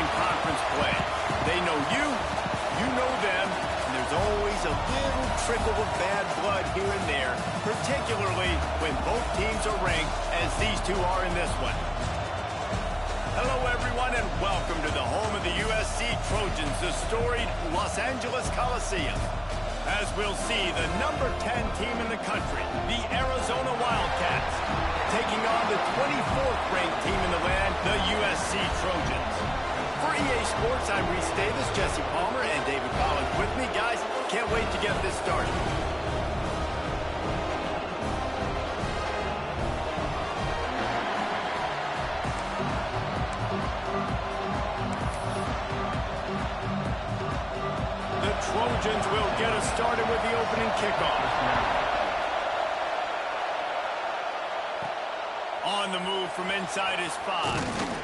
in conference play. They know you, you know them, and there's always a little trickle of bad blood here and there, particularly when both teams are ranked as these two are in this one. Hello, everyone, and welcome to the home of the USC Trojans, the storied Los Angeles Coliseum. As we'll see, the number 10 team in the country, the Arizona Wildcats, taking on the 24th ranked team in the land, the USC Trojans. For EA Sports, I'm Reese Davis, Jesse Palmer, and David Collins with me. Guys, can't wait to get this started. Trojans will get us started with the opening kickoff. On the move from inside his 5.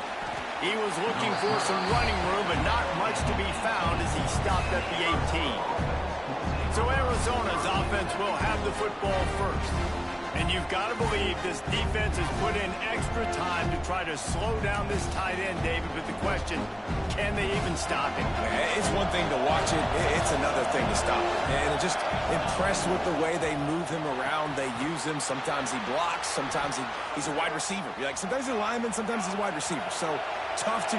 He was looking for some running room, but not much to be found as he stopped at the 18. So Arizona's offense will have the football first. And you've got to believe this defense has put in extra time to try to slow down this tight end, David. But the question, can they even stop him? It's one thing to watch it. It's another thing to stop it. And I'm just impressed with the way they move him around. They use him. Sometimes he blocks. Sometimes he's a wide receiver. Like sometimes he's a lineman. Sometimes he's a wide receiver. So tough to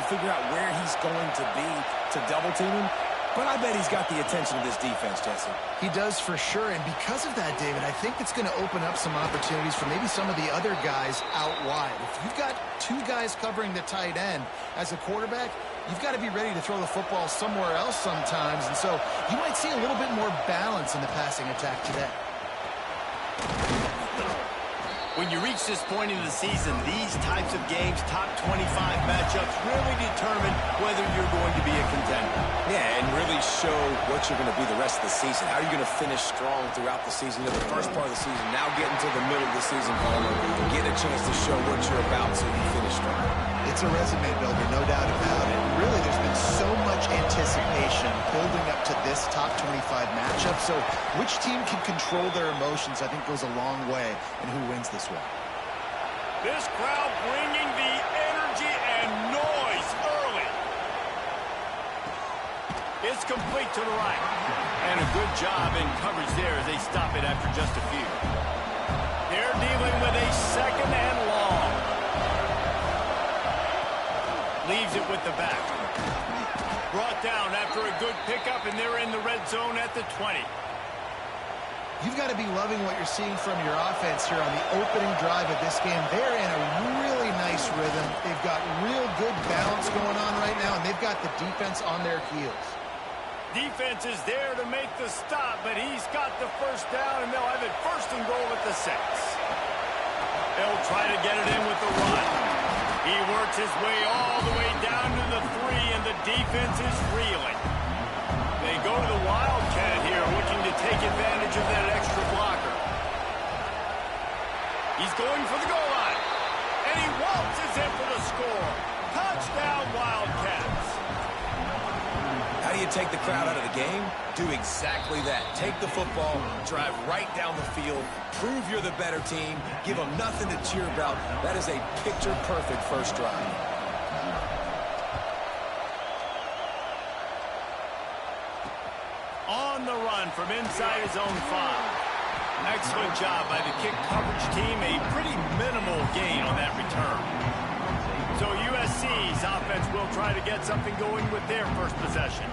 figure out where he's going to be to double team him. But I bet he's got the attention of this defense, Jesse. He does for sure, and because of that, David, I think it's going to open up some opportunities for maybe some of the other guys out wide. If you've got two guys covering the tight end as a quarterback, you've got to be ready to throw the football somewhere else sometimes, and so you might see a little bit more balance in the passing attack today. When you reach this point in the season, these types of games, top 25 matchups, really determine whether you're going to be a contender. Yeah, and really show what you're going to be the rest of the season. How are you going to finish strong throughout the season, to the first part of the season, now getting to the middle of the season, get a chance to show what you're about so you finish strong. It's a resume builder, no doubt about it. Really, there's been so much anticipation building up to this top 25 matchup. So which team can control their emotions, I think, goes a long way in who wins this one. This crowd bringing the energy and noise early. It's complete to the right. And a good job in coverage there as they stop it after just a few. They're dealing with a second and long. Leaves it with the back. Brought down after a good pickup, and they're in the red zone at the 20. You've got to be loving what you're seeing from your offense here on the opening drive of this game. They're in a really nice rhythm. They've got real good balance going on right now, and they've got the defense on their heels. Defense is there to make the stop, but he's got the first down, and they'll have it first and goal at the 6. They'll try to get it in with the run. He works his way all the way down to the 3, and the defense is reeling. They go to the Wildcat here, looking to take advantage of that extra blocker. He's going for the goal line, and he waltzes in for the score. Touchdown, Wildcats. How do you take the crowd out of the game? Do exactly that. Take the football, drive right down the field, prove you're the better team, give them nothing to cheer about. That is a picture-perfect first drive. On the run from inside his own 5. Excellent job by the kick coverage team. A pretty minimal gain on that return. So USC's offense will try to get something going with their first possession.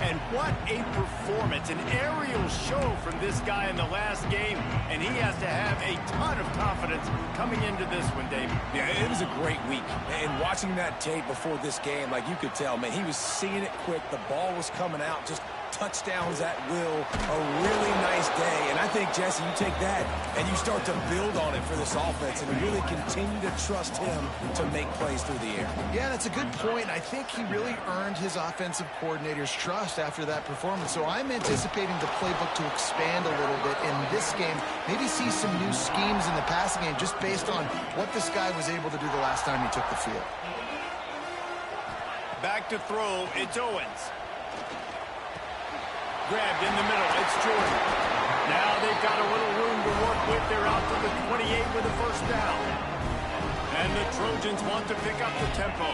And what a performance, an aerial show from this guy in the last game, and he has to have a ton of confidence coming into this one, David. Yeah, it was a great week. And watching that tape before this game, like you could tell, man, he was seeing it quick. The ball was coming out, just touchdowns at will. A really nice day. And I think, Jesse, you take that and you start to build on it for this offense and really continue to trust him to make plays through the air. Yeah, that's a good point. I think he really earned his offensive coordinator's trust after that performance. So I'm anticipating the playbook to expand a little bit in this game. Maybe see some new schemes in the passing game just based on what this guy was able to do the last time he took the field. Back to throw, it's Owens. Grabbed in the middle, it's Jordan. Now they've got a little room to work with. They're out to the 28 with a first down. And the Trojans want to pick up the tempo.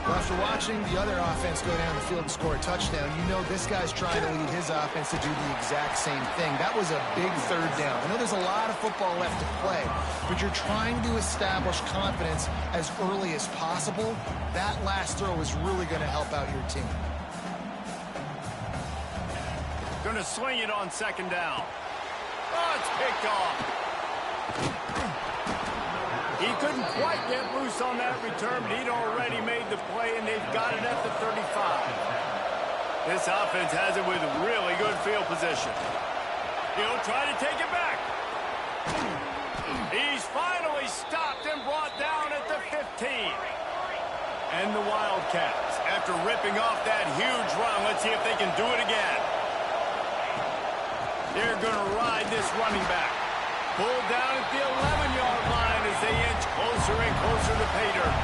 Well, after watching the other offense go down the field and score a touchdown, you know this guy's trying to lead his offense to do the exact same thing. That was a big third down. I know there's a lot of football left to play, but you're trying to establish confidence as early as possible. That last throw is really going to help out your team. Going to sling it on second down. Oh, it's picked off. He couldn't quite get loose on that return, but he'd already made the play, and they've got it at the 35. This offense has it with really good field position. He'll try to take it back. He's finally stopped and brought down at the 15. And the Wildcats, after ripping off that huge run, let's see if they can do it again. They're going to ride this running back. Pulled down at the 11-yard line as they inch closer and closer to pay dirt.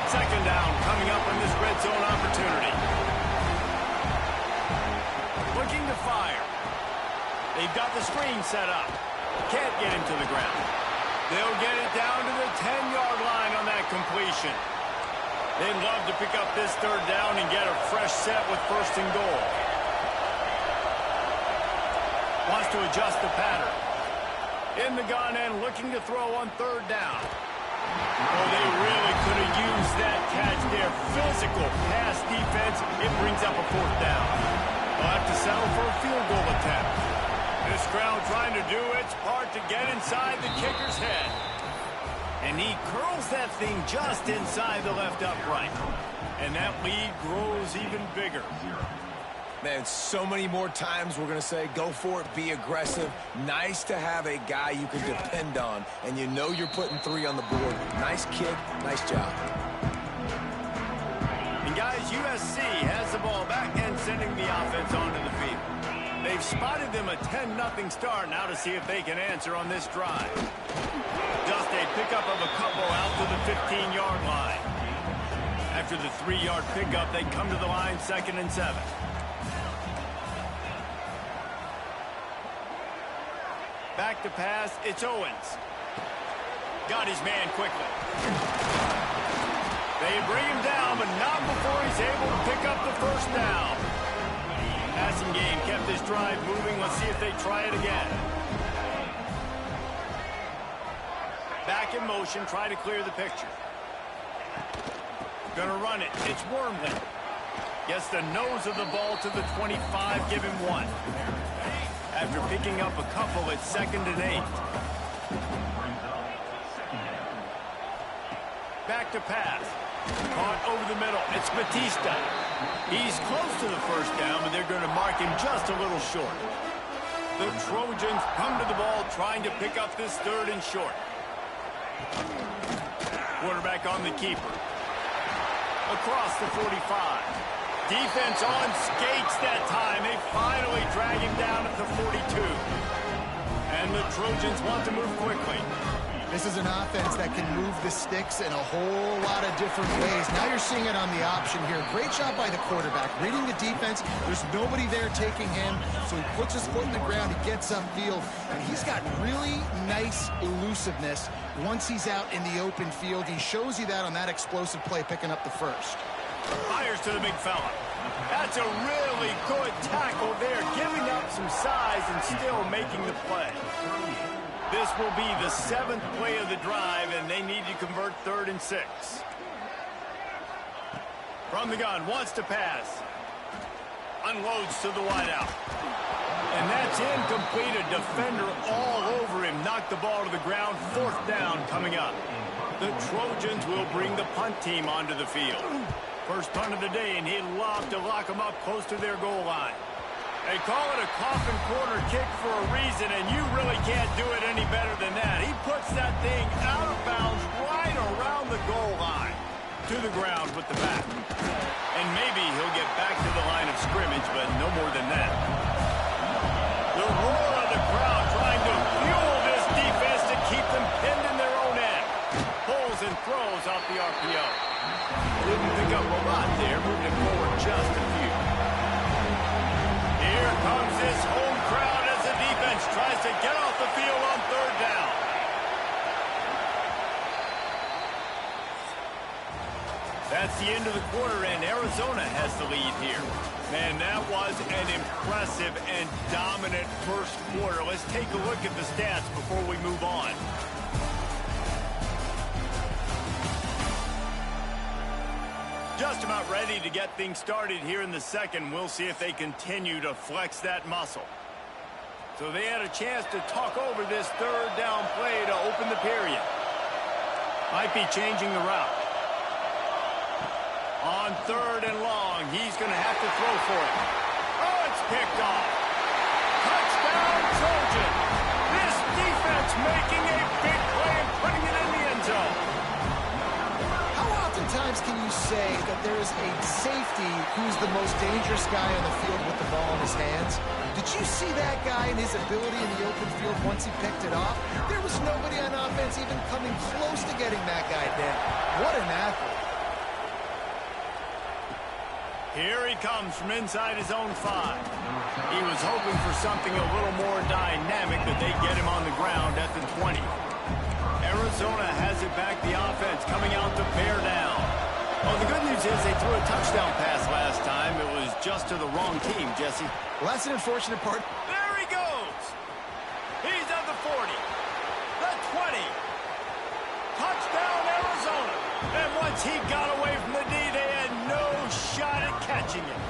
Second down coming up on this red zone opportunity. Looking to fire. They've got the screen set up. Can't get him to the ground. They'll get it down to the 10-yard line on that completion. They'd love to pick up this third down and get a fresh set with first and goal. Wants to adjust the pattern. In the gun and looking to throw on third down. Oh, they really could have used that catch there. Physical pass defense. It brings up a fourth down. They'll have to settle for a field goal attempt. This crowd trying to do its part to get inside the kicker's head. And he curls that thing just inside the left upright. And that lead grows even bigger. Man, so many more times we're going to say, go for it, be aggressive. Nice to have a guy you can depend on, and you know you're putting 3 on the board. Nice kick, nice job. And guys, USC has the ball back and sending the offense onto the field. They've spotted them a 10-0 start now to see if they can answer on this drive. Just a pickup of a couple out to the 15-yard line. After the 3-yard pickup, they come to the line 2nd and 7. Back to pass, it's Owens. Got his man quickly. They bring him down, but not before he's able to pick up the first down. Passing game kept this drive moving. Let's see if they try it again. Back in motion, try to clear the picture. Gonna run it. It's Wormley. Gets the nose of the ball to the 25, give him 1. After picking up a couple, it's 2nd and 8. Back to pass. Caught over the middle. It's Batista. He's close to the first down, but they're going to mark him just a little short. The Trojans come to the ball trying to pick up this 3rd and short. Quarterback on the keeper. Across the 45. Defense on skates that time. They finally drag him down at the 42. And the Trojans want to move quickly. This is an offense that can move the sticks in a whole lot of different ways. Now you're seeing it on the option here. Great job by the quarterback. Reading the defense, there's nobody there taking him, so he puts his foot in the ground, he gets upfield, and he's got really nice elusiveness once he's out in the open field. He shows you that on that explosive play, picking up the first. Fires to the big fella. That's a really good tackle there, giving up some size and still making the play. This will be the 7th play of the drive, and they need to convert 3rd and 6. From the gun, wants to pass. Unloads to the wideout. And that's incomplete. A defender all over him. Knocked the ball to the ground. 4th down coming up. The Trojans will bring the punt team onto the field. First punt of the day, and he'd love to lock them up close to their goal line. They call it a coffin corner kick for a reason, and you really can't do it any better than that. He puts that thing out of bounds right around the goal line. To the ground with the back. And maybe he'll get back to the line of scrimmage, but no more than that. The roar of the crowd trying to fuel this defense to keep them pinned in their own end. Pulls and throws off the RPO. Didn't pick up a lot there, moving forward just a few. Here comes this home crowd as the defense tries to get off the field on 3rd down. That's the end of the quarter, and Arizona has the lead here. Man, that was an impressive and dominant first quarter. Let's take a look at the stats before we move on. Just about ready to get things started here in the second. We'll see if they continue to flex that muscle. So they had a chance to talk over this third down play to open the period. Might be changing the route. On third and long, he's going to have to throw for it. Oh, it's picked off. Touchdown, Trojan. This defense making a big play and putting it in the end zone. How oftentimes can you say that there is a safety who's the most dangerous guy on the field with the ball in his hands? Did you see that guy and his ability in the open field once he picked it off? There was nobody on offense even coming close to getting that guy down. What an athlete. Here he comes from inside his own 5. He was hoping for something a little more dynamic, but they get him on the ground at the 20. Arizona has it back, the offense coming out to bear down. Well, the good news is they threw a touchdown pass last time. It was just to the wrong team, Jesse. Well, that's an unfortunate part. There he goes. He's at the 40. The 20. Touchdown, Arizona. And once he got away from the D, they had no shot at catching it.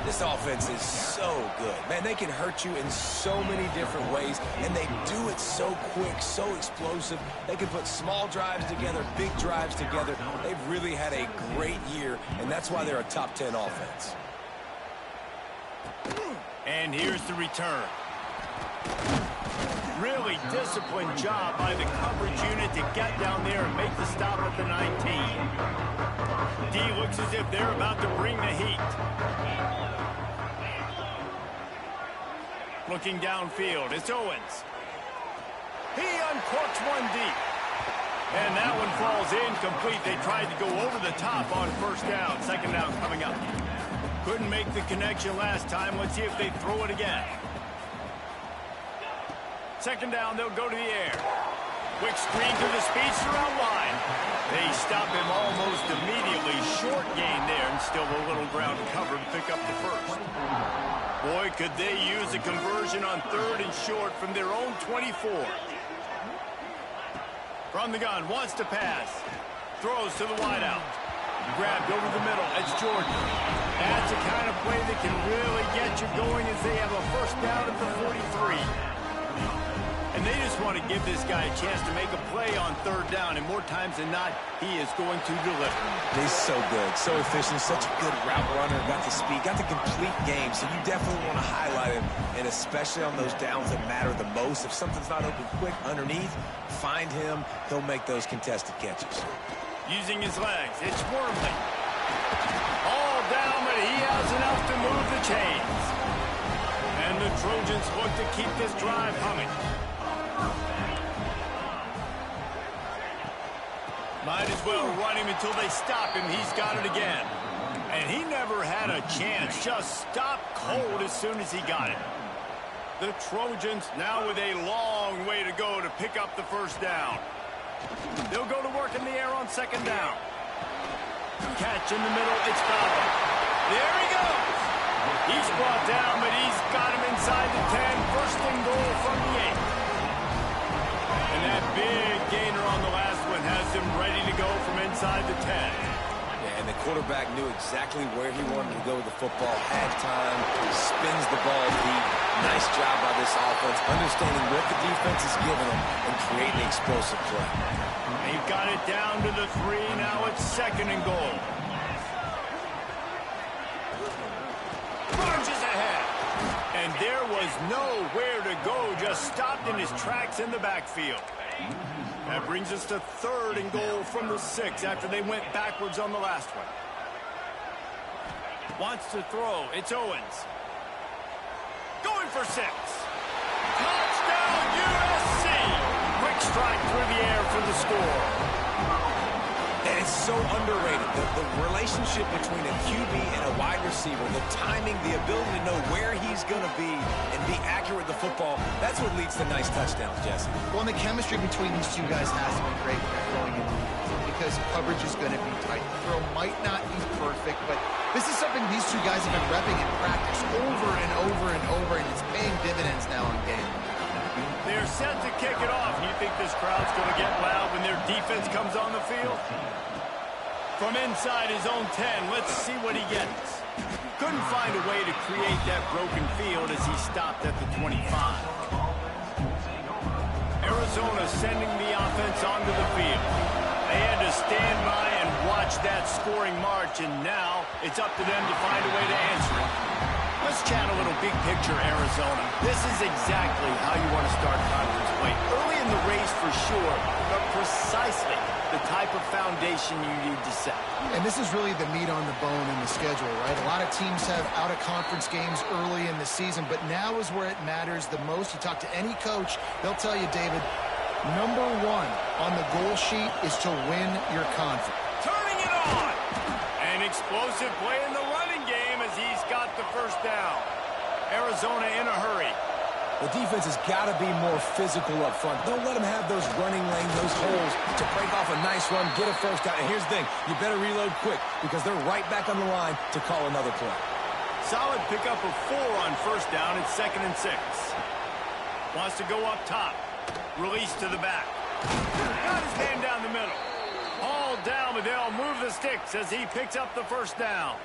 This offense is so good. Man, they can hurt you in so many different ways, and they do it so quick, so explosive. They can put small drives together, big drives together. They've really had a great year, and that's why they're a top 10 offense. And here's the return. Really disciplined job by the coverage unit to get down there and make the stop at the 19. D looks as if they're about to bring the heat. Looking downfield, it's Owens. He uncorks one deep. And that one falls incomplete. They tried to go over the top on first down. Second down coming up. Couldn't make the connection last time. Let's see if they throw it again. Second down, they'll go to the air. Quick screen to the speedster out wide. They stop him almost immediately. Short gain there, and still a little ground cover to pick up the first. Boy, could they use a conversion on third and short from their own 24. From the gun, wants to pass. Throws to the wideout. Grabbed over the middle. It's Jordan. That's the kind of play that can really get you going as they have a first down at the 43. And they just want to give this guy a chance to make a play on third down, and more times than not, he is going to deliver. He's so good, so efficient, such a good route runner, got the speed, got the complete game, so you definitely want to highlight him, and especially on those downs that matter the most. If something's not open quick underneath, find him, he'll make those contested catches. Using his legs, it's Wormley. All down, but he has enough to move the chains. And the Trojans look to keep this drive humming. Might as well run him until they stop him. He's got it again. And he never had a chance. Just stopped cold as soon as he got it. The Trojans now with a long way to go to pick up the first down. They'll go to work in the air on second down. Catch in the middle. It's Godwin. There he goes. He's brought down, but he's got him inside the 10. First and goal from the 8. And that big gainer on the last one has him ready to go from inside the 10. Yeah, and the quarterback knew exactly where he wanted to go with the football. Had time, spins the ball deep. Nice job by this offense, understanding what the defense is giving them and creating the explosive play. They've got it down to the 3. Now it's second and goal. Lunges ahead. And there was nowhere to go, just stopped in his tracks in the backfield. That brings us to third and goal from the 6 after they went backwards on the last one. Wants to throw. It's Owens. Going for 6. Touchdown, USC. Quick strike through the air for the score. And it's so underrated. The relationship between a QB and a wide receiver, the timing, the ability to know where he's going to be and be accurate with the football, that's what leads to nice touchdowns, Jesse. Well, and the chemistry between these two guys has to be great going into because coverage is going to be tight. The throw might not be perfect, but this is something these two guys have been repping in practice over and over and over, and it's paying dividends now in game. They're set to kick it off. You think this crowd's going to get loud when their defense comes on the field? From inside his own 10, let's see what he gets. Couldn't find a way to create that broken field as he stopped at the 25. Arizona sending the offense onto the field. They had to stand by and watch that scoring march, and now it's up to them to find a way to answer it. Let's chat a little big picture, Arizona. This is exactly how you want to start conference play. Early in the race for sure, but precisely the type of foundation you need to set. And this is really the meat on the bone in the schedule, right? A lot of teams have out-of-conference games early in the season, but now is where it matters the most. You talk to any coach, they'll tell you, David, number one on the goal sheet is to win your conference. Turning it on! An explosive play in the running game as he's got the first down. Arizona in a hurry. The defense has got to be more physical up front. Don't let them have those running lanes, those holes to break off a nice run, get a first down. And here's the thing, you better reload quick because they're right back on the line to call another play. Solid pickup of 4 on first down. It's 2nd and 6. Wants to go up top. Release to the back. Got his hand down the middle. Hauled down, but they'll move the sticks as he picks up the first down.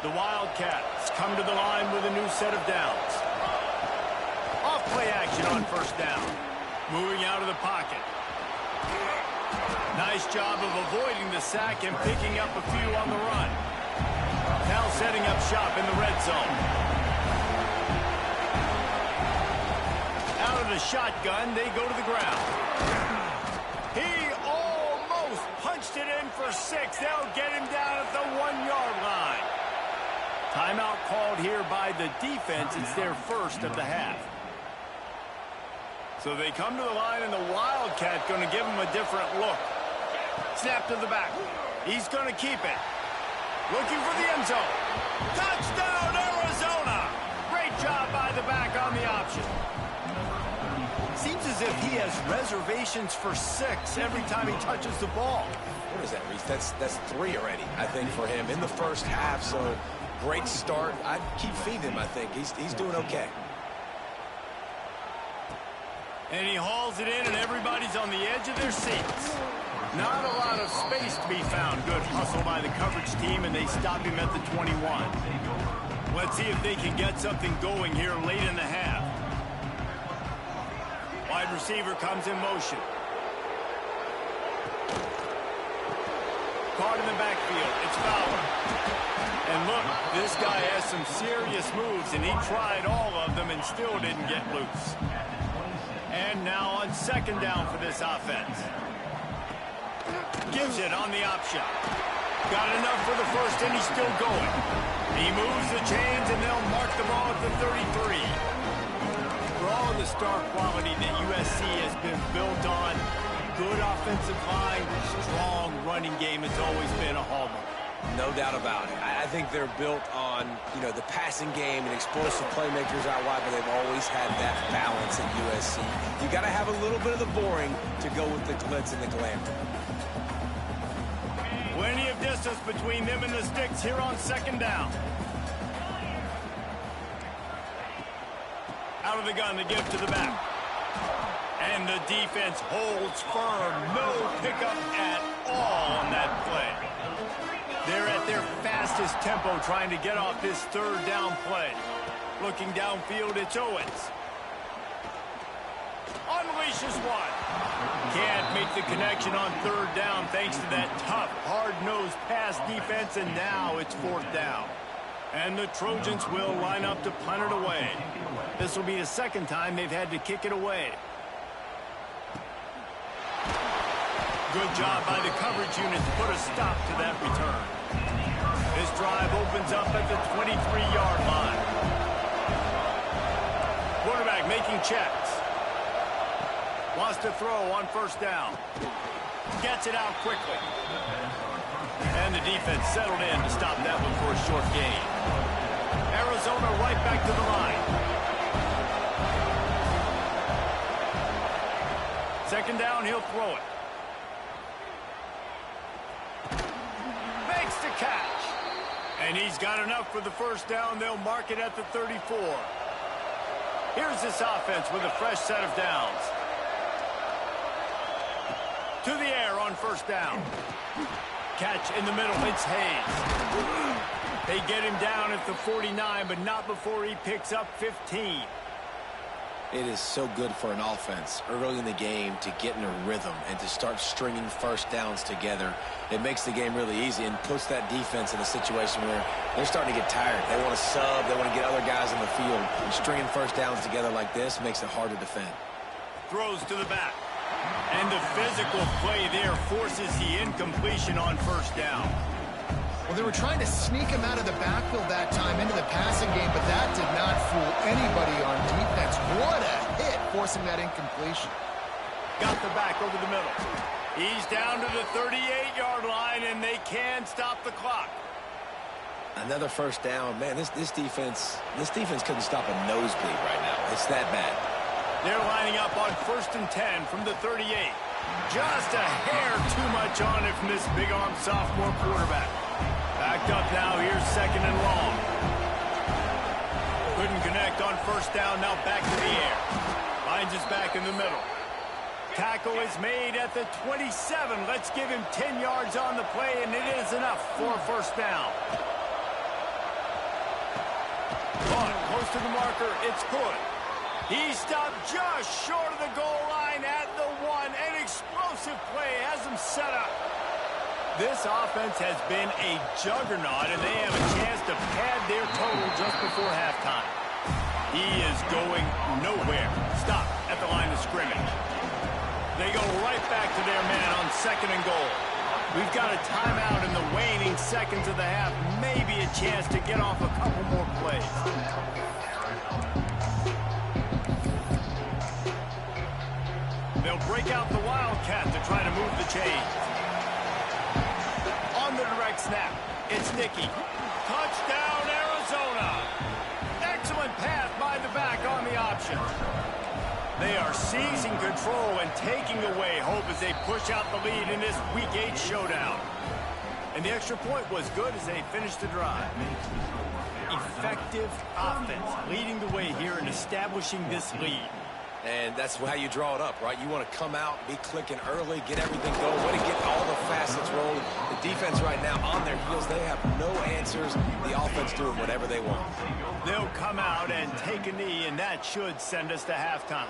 The Wildcats come to the line with a new set of downs. Off-play action on first down. Moving out of the pocket. Nice job of avoiding the sack and picking up a few on the run. Now setting up shop in the red zone. Out of the shotgun, they go to the ground. He almost punched it in for 6. They'll get him down at the 1-yard line. Timeout called here by the defense. It's their first of the half. So they come to the line, and the Wildcat going to give him a different look. Snap to the back. He's going to keep it. Looking for the end zone. Touchdown, Arizona! Great job by the back on the option. Seems as if he has reservations for 6 every time he touches the ball. What is that, Reese? That's 3 already, I think, for him in the first half. So great start. I'd keep feeding him, I think. He's doing okay. And he hauls it in, and everybody's on the edge of their seats. Not a lot of space to be found. Good hustle by the coverage team, and they stop him at the 21. Let's see if they can get something going here late in the half. Wide receiver comes in motion. Caught in the backfield. It's Fowler. And look, this guy has some serious moves, and he tried all of them and still didn't get loose. And now on 2nd down for this offense. Gives it on the option. Got enough for the first, and he's still going. He moves the chains, and they'll mark the ball at the 33. For all the star quality that USC has been built on, good offensive line, strong running game, it's always been a hallmark. No doubt about it. I think they're built on, the passing game and explosive playmakers out wide, but they've always had that balance at USC. You got to have a little bit of the boring to go with the glitz and the glamour. Plenty of distance between them and the sticks here on 2nd down. Out of the gun, the give to the back. And the defense holds firm. No pickup at all on that play. They're at their fastest tempo trying to get off this 3rd down play. Looking downfield, it's Owens. Unleashes one. Can't make the connection on 3rd down thanks to that tough, hard-nosed pass defense, and now it's 4th down. And the Trojans will line up to punt it away. This will be the 2nd time they've had to kick it away. Good job by the coverage unit to put a stop to that return. This drive opens up at the 23-yard line. Quarterback making checks. Wants to throw on 1st down. Gets it out quickly. And the defense settled in to stop that one for a short gain. Arizona right back to the line. 2nd down, he'll throw it. catch. And he's got enough for the first down. They'll mark it at the 34. Here's this offense with a fresh set of downs. To the air on first down. Catch in the middle. It's Hayes. They get him down at the 49, but not before he picks up 15. It is so good for an offense early in the game to get in a rhythm and to start stringing first downs together. It makes the game really easy and puts that defense in a situation where they're starting to get tired. They want to sub. They want to get other guys on the field. And stringing first downs together like this makes it hard to defend. Throws to the back. And the physical play there forces the incompletion on first down. Well, they were trying to sneak him out of the backfield that time into the passing game, but that did not fool anybody on defense. What a hit, forcing that incompletion. Got the back over the middle. He's down to the 38-yard line, and they can stop the clock. Another first down. Man, this defense couldn't stop a nosebleed right now. It's that bad. They're lining up on 1st and 10 from the 38. Just a hair too much on it from this big-arm sophomore quarterback. Backed up now. Here's 2nd and long. Couldn't connect on first down. Now back to the air. Finds his back in the middle. Tackle is made at the 27. Let's give him 10 yards on the play, and it is enough for a first down. But close to the marker, it's Hood. He stopped just short of the goal line at the 1. An explosive play has him set up. This offense has been a juggernaut, and they have a chance to pad their total just before halftime. He is going nowhere. Stop at the line of scrimmage. They go right back to their man on 2nd and goal. We've got a timeout in the waning seconds of the half. Maybe a chance to get off a couple more plays. They'll break out the Wildcat to try to move the chains. On the direct snap, it's Nicky. Touchdown, Arizona. Excellent pass by the back on the option. They are seizing control and taking away hope as they push out the lead in this Week 8 showdown. And the extra point was good as they finished the drive. Effective offense leading the way here and establishing this lead. And that's how you draw it up, right? You want to come out, be clicking early, get everything going, want to get all the facets rolling. The defense right now on their heels, they have no answers. The offense doing whatever they want. They'll come out and take a knee, and that should send us to halftime.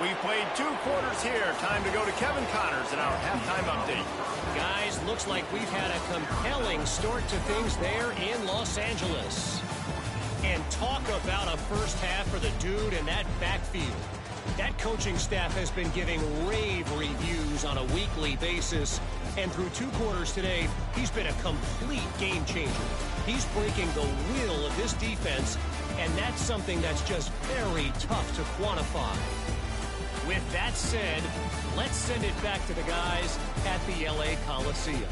We've played 2 quarters here. Time to go to Kevin Connors in our halftime update. Guys, looks like we've had a compelling start to things there in Los Angeles. And talk about a first half for the dude in that backfield. That coaching staff has been giving rave reviews on a weekly basis. And through 2 quarters today, he's been a complete game changer. He's breaking the will of this defense, and that's something that's just very tough to quantify. With that said, let's send it back to the guys at the LA Coliseum.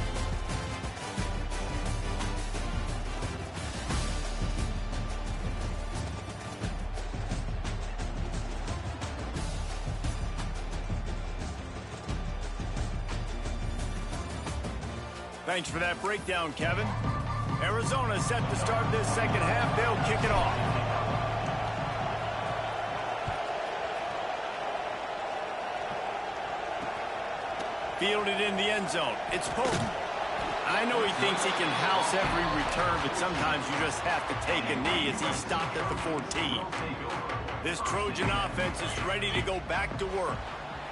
Thanks for that breakdown, Kevin. Arizona set to start this second half. They'll kick it off. Fielded in the end zone. It's Pope. I know he thinks he can house every return, but sometimes you just have to take a knee as he stopped at the 14. This Trojan offense is ready to go back to work.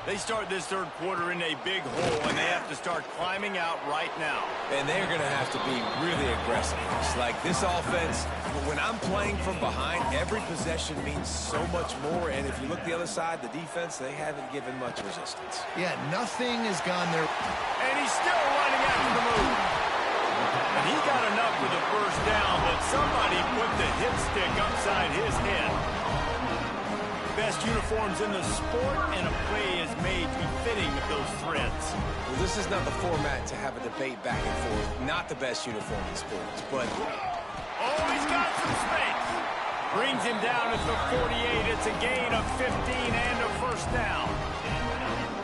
They start this third quarter in a big hole, and they have to start climbing out right now. And they're going to have to be really aggressive. It's like this offense, when I'm playing from behind, every possession means so much more. And if you look the other side, the defense, they haven't given much resistance. Yeah, nothing has gone their... And he's still running after the move. And he got enough for the first down, but somebody put the hip stick upside his head. Best uniforms in the sport, and a play is made befitting of those threads. Well, this is not the format to have a debate back and forth. Not the best uniform in sports, but... Oh, he's got some space. Brings him down at the 48. It's a gain of 15 and a first down.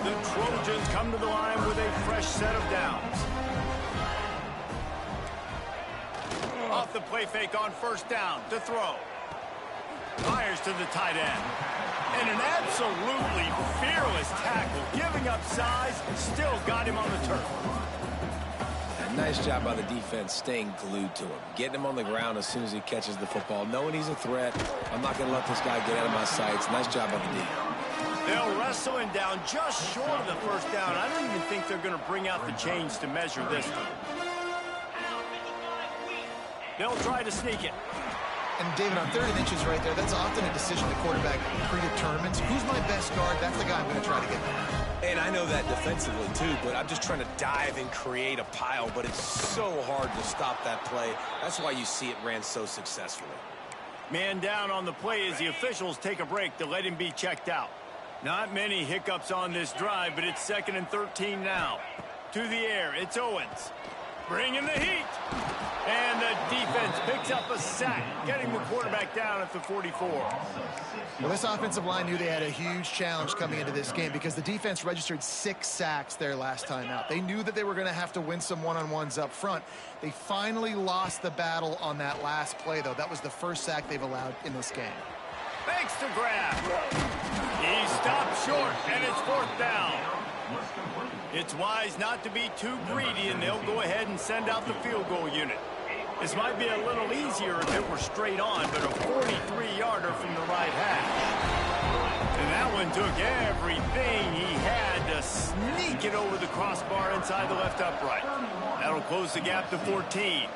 The Trojans come to the line with a fresh set of downs. Off the play fake on first down to throw. Fires to the tight end. And an absolutely fearless tackle, giving up size, still got him on the turf. Nice job by the defense staying glued to him. Getting him on the ground as soon as he catches the football. Knowing he's a threat. I'm not going to let this guy get out of my sights. Nice job by the D. They'll wrestle him down just short of the first down. I don't even think they're going to bring out the chains to measure this one. They'll try to sneak it. And, David, on 3rd and inches right there, that's often a decision the quarterback predetermines. Who's my best guard? That's the guy I'm going to try to get there. And I know that defensively, too, but I'm just trying to dive and create a pile, but it's so hard to stop that play. That's why you see it ran so successfully. Man down on the play as the officials take a break to let him be checked out. Not many hiccups on this drive, but it's 2nd and 13 now. To the air, it's Owens. Bringing the heat. And the defense picks up a sack, getting the quarterback down at the 44. Well, this offensive line knew they had a huge challenge coming into this game because the defense registered 6 sacks their last time out. They knew that they were going to have to win some one-on-ones up front. They finally lost the battle on that last play, though. That was the first sack they've allowed in this game. Thanks to grab. He stopped short, and it's 4th down. It's wise not to be too greedy, and they'll go ahead and send out the field goal unit. This might be a little easier if it were straight on, but a 43-yarder from the right hash. And that one took everything he had to sneak it over the crossbar inside the left upright. That'll close the gap to 14.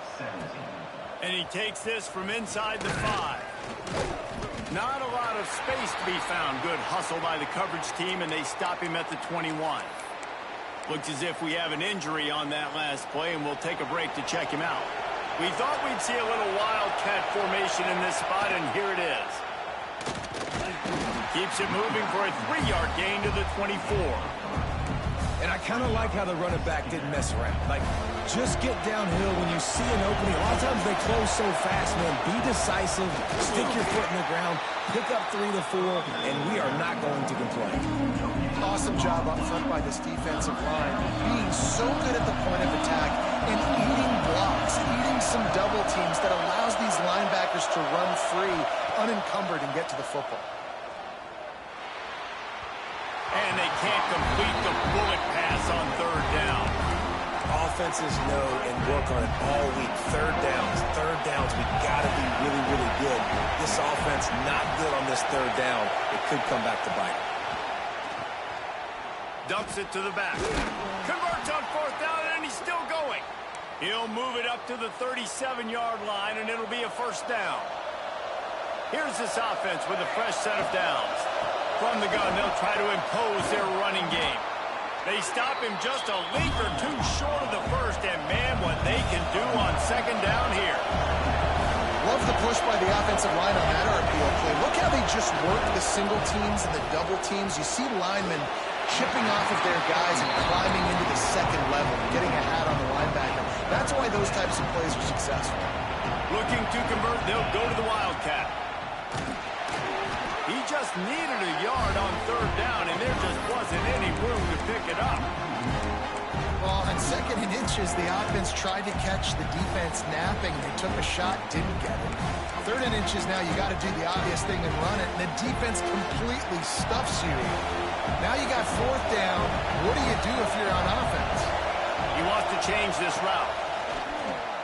And he takes this from inside the 5. Not a lot of space to be found. Good hustle by the coverage team, and they stop him at the 21. Looks as if we have an injury on that last play, and we'll take a break to check him out. We thought we'd see a little wildcat formation in this spot, and here it is. Keeps it moving for a 3-yard gain to the 24. And I kind of like how the running back didn't mess around. Like, just get downhill when you see an opening. A lot of times they close so fast, man. Be decisive, stick your foot in the ground, pick up 3 to 4, and we are not going to complain. Awesome job up front by this defensive line, being so good at the point of attack and eating blocks, eating some double teams that allows these linebackers to run free, unencumbered, and get to the football. And they can't complete the bullet pass on 3rd down. Offenses know and work on it all week. Third downs, we got to be really, really good. This offense not good on this 3rd down. It could come back to bite. Dumps it to the back. Converts on 4th down, and he's still going. He'll move it up to the 37-yard line, and it'll be a 1st down. Here's this offense with a fresh set of downs. From the gun, they'll try to impose their running game. They stop him just a leap or 2 short of the 1st, and man, what they can do on 2nd down here. Love the push by the offensive line on that RPO play. Look how they just work the single teams and the double teams. You see linemen chipping off of their guys and climbing into the 2nd level and getting a hat on the linebacker. That's why those types of plays are successful. Looking to convert, they'll go to the Wildcat. He just needed a yard on 3rd down, and there just wasn't any room to pick it up. Well, on 2nd and inches, the offense tried to catch the defense napping. They took a shot, didn't get it. 3rd and inches now, you got to do the obvious thing and run it, and the defense completely stuffs you. Now you got 4th down. What do you do if you're on offense? He wants to change this route.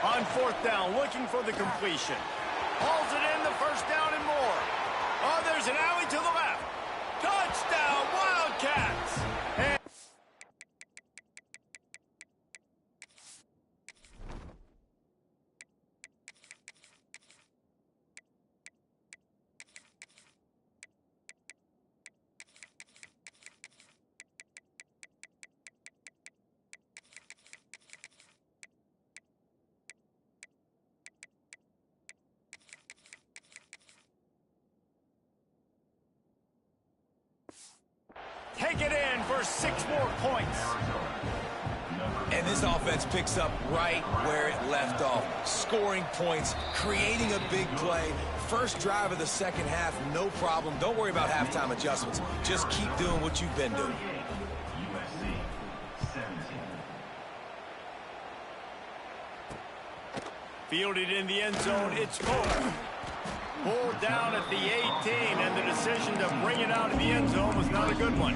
On 4th down, looking for the completion. Hauls it in, the 1st down and more. Oh, there's an alley to the left. Touchdown, Wildcats! And take it in for 6 more points. And this offense picks up right where it left off. Scoring points, creating a big play. First drive of the 2nd half, no problem. Don't worry about halftime adjustments. Just keep doing what you've been doing. Fielded in the end zone, it's Fuller. Pulled down at the 18, and the decision to bring it out of the end zone was not a good one.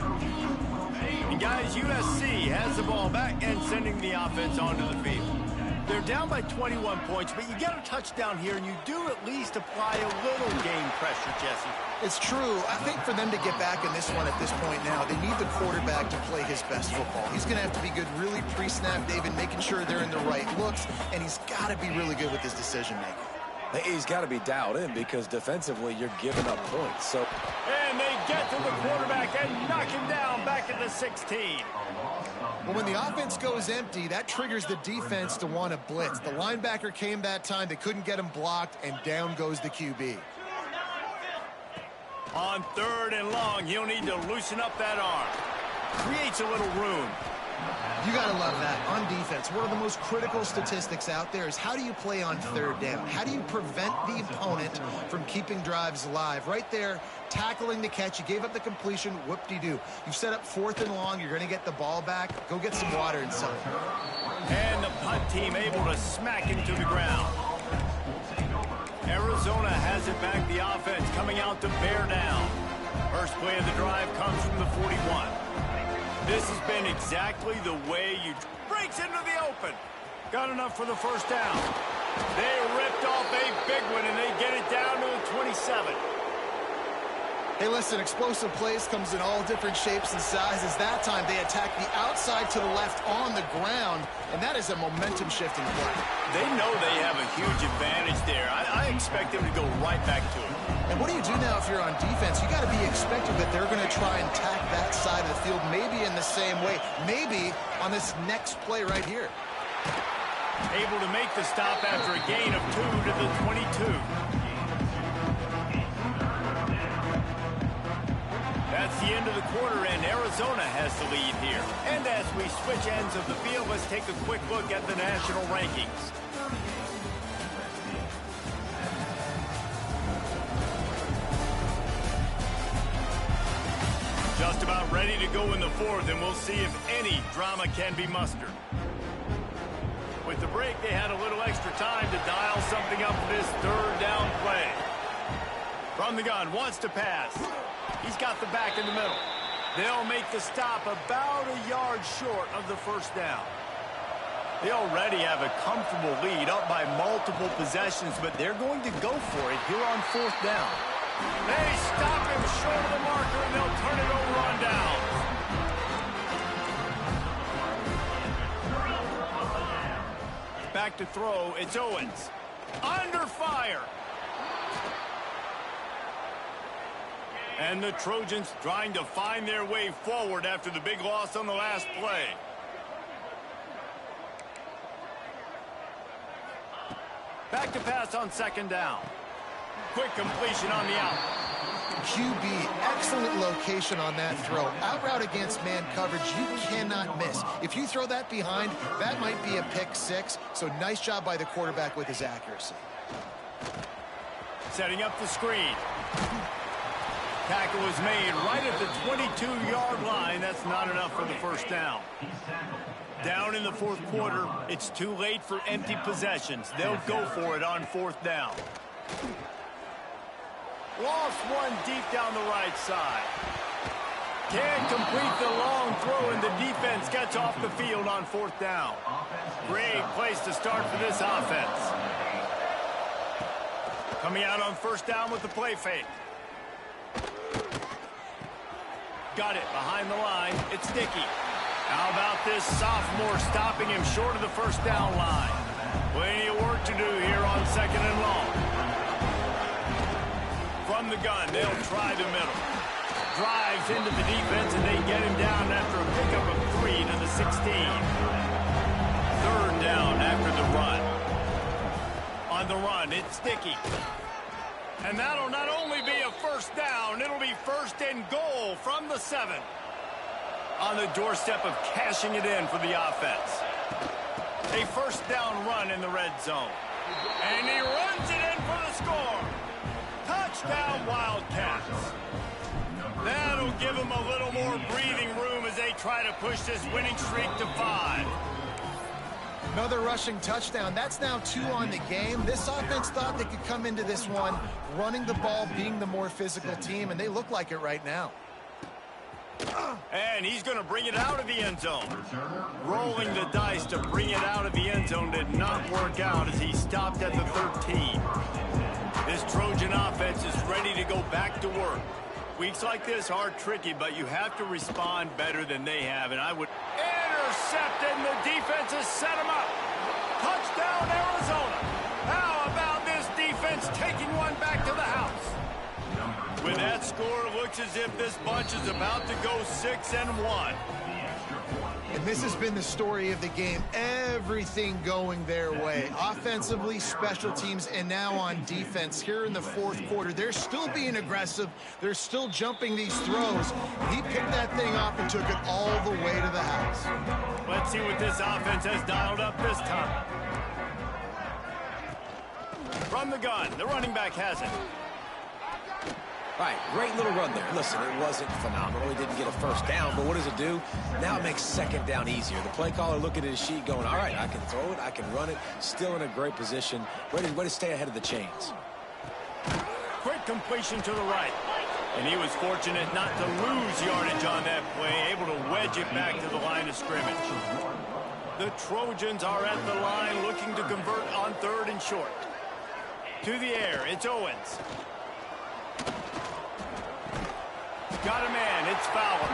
And guys, USC has the ball back and sending the offense onto the field. They're down by 21 points, but you get a touchdown here, and you do at least apply a little game pressure, Jesse. It's true. I think for them to get back in this one at this point now, they need the quarterback to play his best football. He's going to have to be good really pre-snap, David, making sure they're in the right looks, and he's got to be really good with his decision-making. He's got to be dialed in because defensively you're giving up points. And they get to the quarterback and knock him down back at the 16. Well, when the offense goes empty, that triggers the defense to want to blitz. The linebacker came that time. They couldn't get him blocked, and down goes the QB. On 3rd and long, he'll need to loosen up that arm. Creates a little room. You got to love that. On defense, one of the most critical statistics out there is how do you play on 3rd down? How do you prevent the opponent from keeping drives alive? Right there, tackling the catch. You gave up the completion. Whoop-de-doo. You've set up 4th and long. You're going to get the ball back. Go get some water and something. And the punt team able to smack him to the ground. Arizona has it back. The offense coming out to bear down. First play of the drive comes from the 41. This has been exactly the way you breaks into the open. Got enough for the first down. They ripped off a big one, and they get it down to the 27. Hey, listen, explosive plays comes in all different shapes and sizes. That time, they attack the outside to the left on the ground, and that is a momentum-shifting play. They know they have a huge advantage there. I expect them to go right back to it. And what do you do now if you're on defense? You got to be expecting that they're going to try and tack that side of the field, maybe in the same way, maybe on this next play right here. Able to make the stop after a gain of 2 to the 22. That's the end of the quarter, and Arizona has the lead here. And as we switch ends of the field, let's take a quick look at the national rankings. Just about ready to go in the 4th, and we'll see if any drama can be mustered. With the break, they had a little extra time to dial something up for this 3rd down play. From the gun, wants to pass. He's got the back in the middle. They'll make the stop about a yard short of the first down. They already have a comfortable lead, up by multiple possessions, but they're going to go for it here on 4th down. They stop him short of the marker, and they'll turn it over on down. Back to throw, it's Owens. Under fire. And the Trojans trying to find their way forward after the big loss on the last play. Back to pass on 2nd down. Quick completion on the out. QB, excellent location on that throw. Out route against man coverage, you cannot miss. If you throw that behind, that might be a pick 6. So nice job by the quarterback with his accuracy. Setting up the screen. Tackle is made right at the 22-yard line. That's not enough for the first down. Down in the 4th quarter, it's too late for empty possessions. They'll go for it on 4th down. Lost one deep down the right side. Can't complete the long throw, and the defense gets off the field on 4th down. Great place to start for this offense. Coming out on 1st down with the play fake. Got it behind the line. It's Dickey. How about this sophomore stopping him short of the 1st down line? Plenty of work to do here on 2nd and long. From the gun, they'll try the middle. Drives into the defense, and they get him down after a pickup of 3 to the 16. 3rd down after the run. On the run, it's Dickey. And that'll not only be a 1st down, it'll be 1st and goal from the 7. On the doorstep of cashing it in for the offense. A 1st down run in the red zone. And he runs it in for the score. Touchdown, Wildcats. That'll give them a little more breathing room as they try to push this winning streak to 5. Another rushing touchdown. That's now 2 on the game. This offense thought they could come into this one running the ball, being the more physical team, and they look like it right now. And he's going to bring it out of the end zone. Rolling the dice to bring it out of the end zone did not work out as he stopped at the 13. This Trojan offense is ready to go back to work. Weeks like this are tricky, but you have to respond better than they have, and I would... Intercepted, and the defense has set him up. Touchdown, Arizona. How about this defense taking one back to the house? With that score, it looks as if this bunch is about to go 6-1. And this has been the story of the game. Everything going their way. Offensively, special teams, and now on defense. Here in the fourth quarter, they're still being aggressive. They're still jumping these throws. He picked that thing up and took it all the way to the house. Let's see what this offense has dialed up this time. From the gun, the running back has it. All right, great little run there. Listen, it wasn't phenomenal. He didn't get a first down, but what does it do? Now it makes second down easier. The play caller looking at his sheet going, all right, I can throw it, I can run it, still in a great position, ready to stay ahead of the chains. Quick completion to the right. And he was fortunate not to lose yardage on that play, able to wedge it back to the line of scrimmage. The Trojans are at the line looking to convert on 3rd and short. To the air, it's Owens. Got a man, it's Fowler.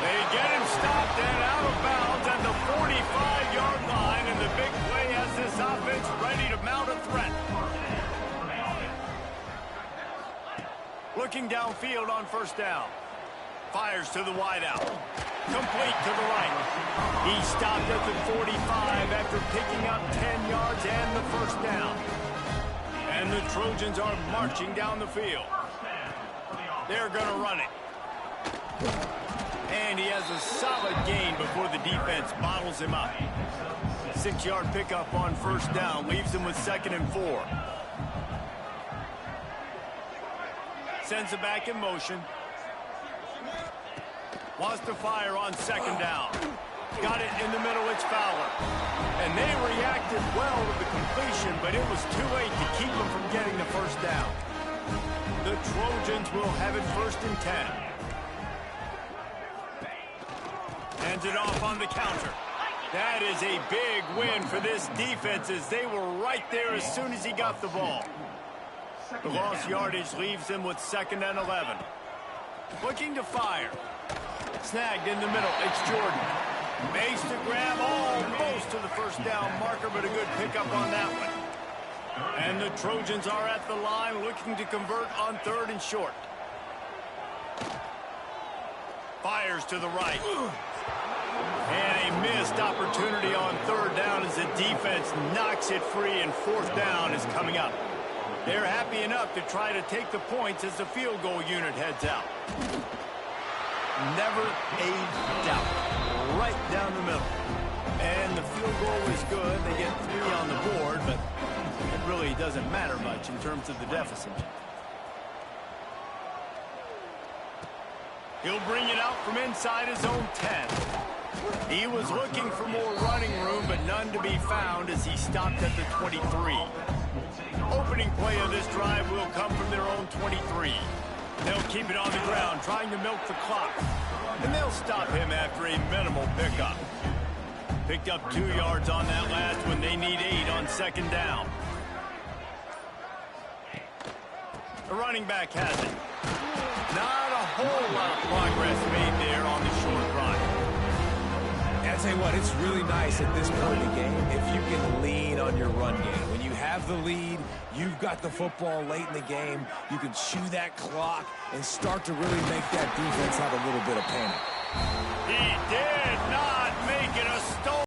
They get him stopped and out of bounds at the 45-yard line, and the big play has this offense ready to mount a threat. Looking downfield on 1st down. Fires to the wideout. Complete to the right. He stopped at the 45 after picking up 10 yards and the 1st down. And the Trojans are marching down the field. They're going to run it. And he has a solid gain before the defense bottles him up. 6-yard pickup on 1st down leaves him with 2nd and 4. Sends it back in motion. Wants to fire on 2nd down. Got it in the middle, it's Fowler. And they reacted well to the completion, but it was too late to keep them from getting the 1st down. The Trojans will have it 1st and 10. Hands it off on the counter. That is a big win for this defense as they were right there as soon as he got the ball. The lost yardage leaves him with 2nd and 11. Looking to fire. Snagged in the middle. It's Jordan. Makes the grab almost to the 1st down marker, but a good pickup on that one. And the Trojans are at the line looking to convert on 3rd and short. Fires to the right. And a missed opportunity on 3rd down as the defense knocks it free, and 4th down is coming up. They're happy enough to try to take the points as the field goal unit heads out. Never a doubt. Right down the middle. And the field goal is good. They get 3 on the board, but it really doesn't matter much in terms of the deficit. He'll bring it out from inside his own 10. He was looking for more running room, but none to be found as he stopped at the 23. Opening play of this drive will come from their own 23. They'll keep it on the ground, trying to milk the clock. And they'll stop him after a minimal pickup. Picked up 2 yards on that last one. They need 8 on 2nd down. The running back has it. Not a whole lot of progress made there on the short run. And I tell you what, it's really nice at this point in the game if you can lean on your run game. When you have the lead, you've got the football late in the game, you can chew that clock and start to really make that defense have a little bit of panic. He did not make it a stone.